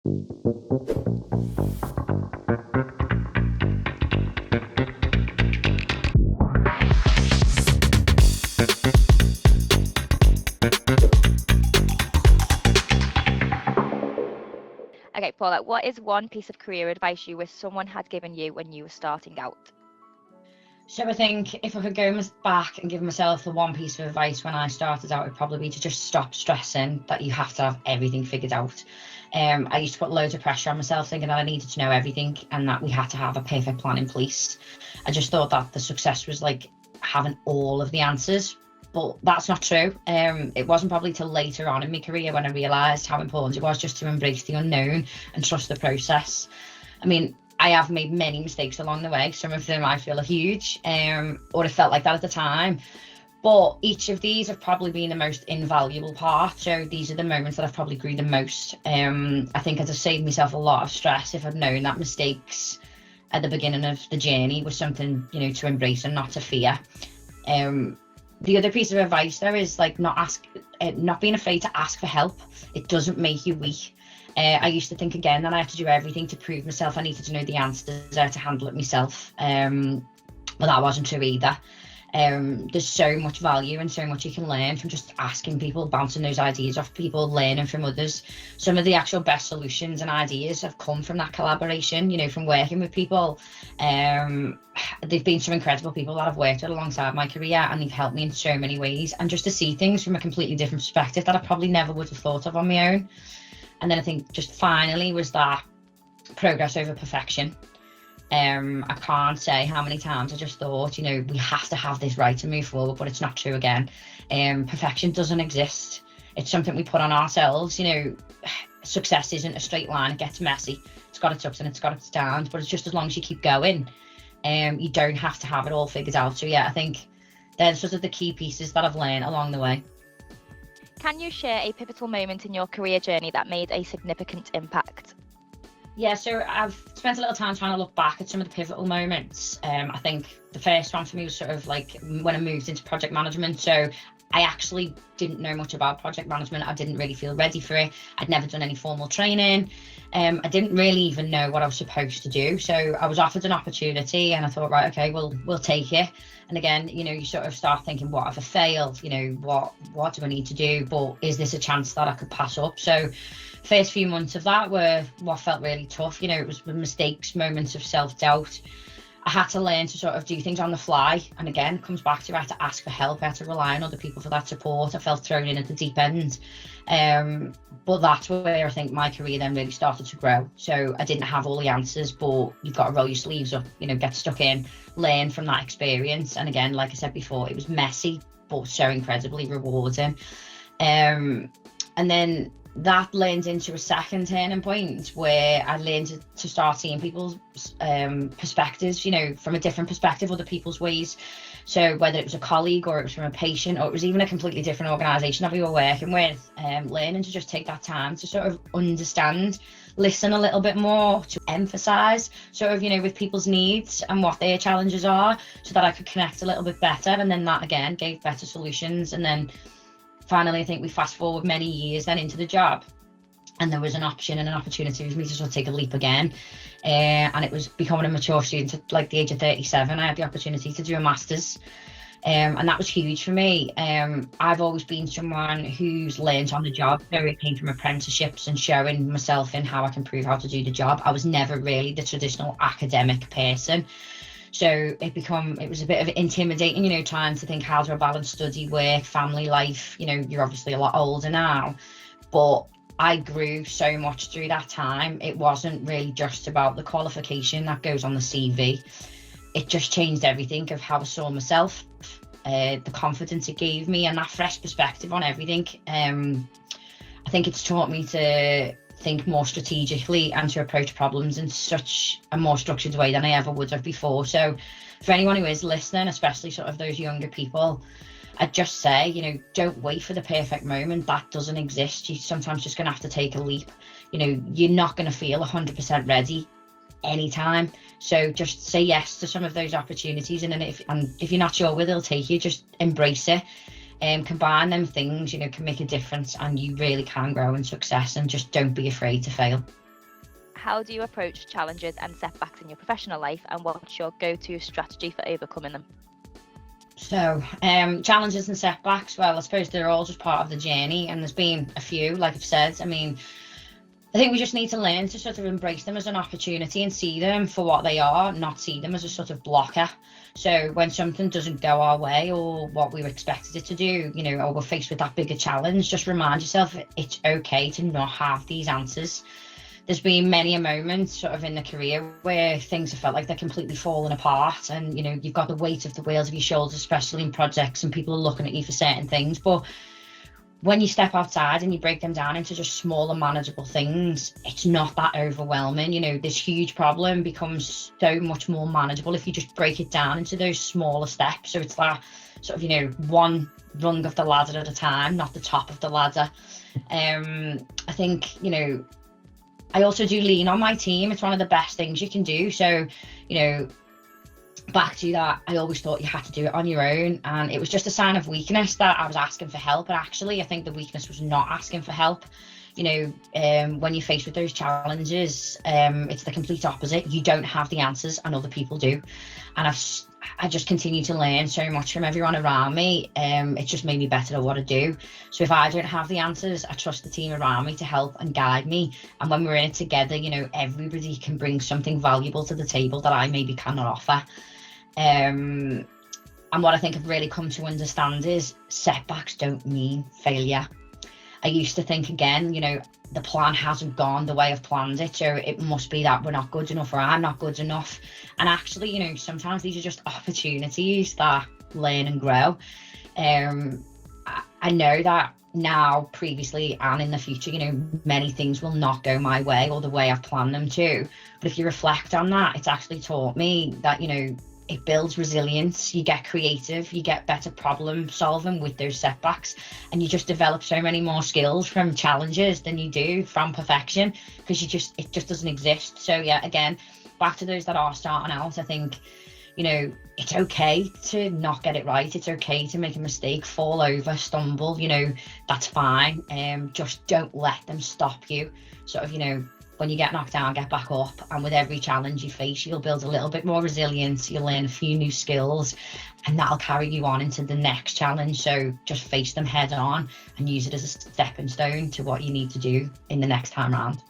Okay, Paula, what is one piece of career advice you wish someone had given you when you were starting out? So I think if I could go back and give myself the one piece of advice when I started out, it'd probably be to just stop stressing that you have to have everything figured out. I used to put loads of pressure on myself, thinking that I needed to know everything and that we had to have a perfect plan in place. I just thought that the success was like having all of the answers, but that's not true. It wasn't probably till later on in my career when I realised how important it was just to embrace the unknown and trust the process. I mean, I have made many mistakes along the way. Some of them I feel are huge, or it felt like that at the time. But each of these have probably been the most invaluable part. So these are the moments that I've probably grew the most. I think I'd have saved myself a lot of stress if I'd known that mistakes at the beginning of the journey was something, to embrace and not to fear. The other piece of advice there is like not being afraid to ask for help. It doesn't make you weak. I used to think again that I had to do everything to prove myself. I needed to know the answers, to handle it myself. But that wasn't true either. There's so much value and so much you can learn from just asking people, bouncing those ideas off people, learning from others. Some of the actual best solutions and ideas have come from that collaboration, from working with people. They've been some incredible people that I've worked with alongside my career, and they've helped me in so many ways, and just to see things from a completely different perspective that I probably never would have thought of on my own. And then I think just finally was that progress over perfection. I can't say how many times I just thought, we have to have this right to move forward, but it's not true again. Perfection doesn't exist. It's something we put on ourselves. Success isn't a straight line. It gets messy. It's got its ups and it's got its downs, but it's just as long as you keep going, you don't have to have it all figured out. So yeah, I think they're sort of the key pieces that I've learned along the way. Can you share a pivotal moment in your career journey that made a significant impact? Yeah, so I've spent a little time trying to look back at some of the pivotal moments. I think the first one for me was sort of like when I moved into project management. So I actually didn't know much about project management. I didn't really feel ready for it. I'd never done any formal training. I didn't really even know what I was supposed to do. So I was offered an opportunity and I thought, right, okay, we'll take it. And again, you sort of start thinking, what if I fail? What do I need to do? But is this a chance that I could pass up? So first few months of that were what felt really tough. It was mistakes, moments of self-doubt. I had to learn to sort of do things on the fly. And again, it comes back to I had to ask for help. I had to rely on other people for that support. I felt thrown in at the deep end. But that's where I think my career then really started to grow. So I didn't have all the answers, but you've got to roll your sleeves up, get stuck in, learn from that experience. And again, like I said before, it was messy, but so incredibly rewarding. And then that lends into a second turning point where I learned to start seeing people's perspectives, from a different perspective, other people's ways. So whether it was a colleague or it was from a patient or it was even a completely different organisation that we were working with, learning to just take that time to sort of understand, listen a little bit more, to emphasise sort of, with people's needs and what their challenges are so that I could connect a little bit better. And then that again gave better solutions. And then finally, I think we fast forward many years then into the job, and there was an option and an opportunity for me to sort of take a leap again. And it was becoming a mature student at like the age of 37. I had the opportunity to do a master's, and that was huge for me. I've always been someone who's learned on the job. It came from apprenticeships and showing myself in how I can prove how to do the job. I was never really the traditional academic person. So it was a bit of intimidating, trying to think, how do I balance study, work, family life? You're obviously a lot older now, but I grew so much through that time. It wasn't really just about the qualification that goes on the CV. It just changed everything of how I saw myself, the confidence it gave me, and that fresh perspective on everything. I think it's taught me to think more strategically and to approach problems in such a more structured way than I ever would have before. So for anyone who is listening, especially sort of those younger people, I'd just say, don't wait for the perfect moment. That doesn't exist. You're sometimes just going to have to take a leap. You're not going to feel 100% ready anytime. So just say yes to some of those opportunities. And then if you're not sure where they'll take you, just embrace it. Combine them things, can make a difference, and you really can grow in success. And just don't be afraid to fail. how do you approach challenges and setbacks in your professional life, and what's your go-to strategy for overcoming them? So, challenges and setbacks, well, I suppose they're all just part of the journey, and there's been a few, like I've said. I mean, I think we just need to learn to sort of embrace them as an opportunity and see them for what they are, not see them as a sort of blocker. So when something doesn't go our way or what we were expected it to do, you know, or we're faced with that bigger challenge, just remind yourself it's okay to not have these answers. There's been many a moment sort of in the career where things have felt like they're completely falling apart, and you know, you've got the weight of the wheels of your shoulders, especially in projects, and people are looking at you for certain things. But when you step outside and you break them down into just smaller manageable things, it's not that overwhelming. You know, this huge problem becomes so much more manageable if you just break it down into those smaller steps. So it's that sort of, you know, one rung of the ladder at a time, not the top of the ladder. I think, you know, I also do lean on my team. It's one of the best things you can do. So, you know, back to that, I always thought you had to do it on your own, and it was just a sign of weakness that I was asking for help. And actually, I think the weakness was not asking for help. You know, when you're faced with those challenges, it's the complete opposite. You don't have the answers, and other people do. And I just continue to learn so much from everyone around me. It's just made me better at what I do. So if I don't have the answers, I trust the team around me to help and guide me. And when we're in it together, you know, everybody can bring something valuable to the table that I maybe cannot offer. And what I think I've really come to understand is setbacks don't mean failure. I used to think, again, you know, the plan hasn't gone the way I've planned it, so it must be that we're not good enough or I'm not good enough. And actually, you know, sometimes these are just opportunities that learn and grow. I know that now, previously, and in the future, you know, many things will not go my way or the way I've planned them to. But if you reflect on that, it's actually taught me that, you know, it builds resilience. You get creative, you get better problem solving with those setbacks, and you just develop so many more skills from challenges than you do from perfection, because it just doesn't exist. So yeah, again, back to those that are starting out, I think, you know, it's okay to not get it right. It's okay to make a mistake, fall over, stumble, you know, that's fine. Just don't let them stop you. Sort of, you know, when you get knocked down, get back up. And with every challenge you face, you'll build a little bit more resilience. You'll learn a few new skills, and that'll carry you on into the next challenge. So just face them head on and use it as a stepping stone to what you need to do in the next time round.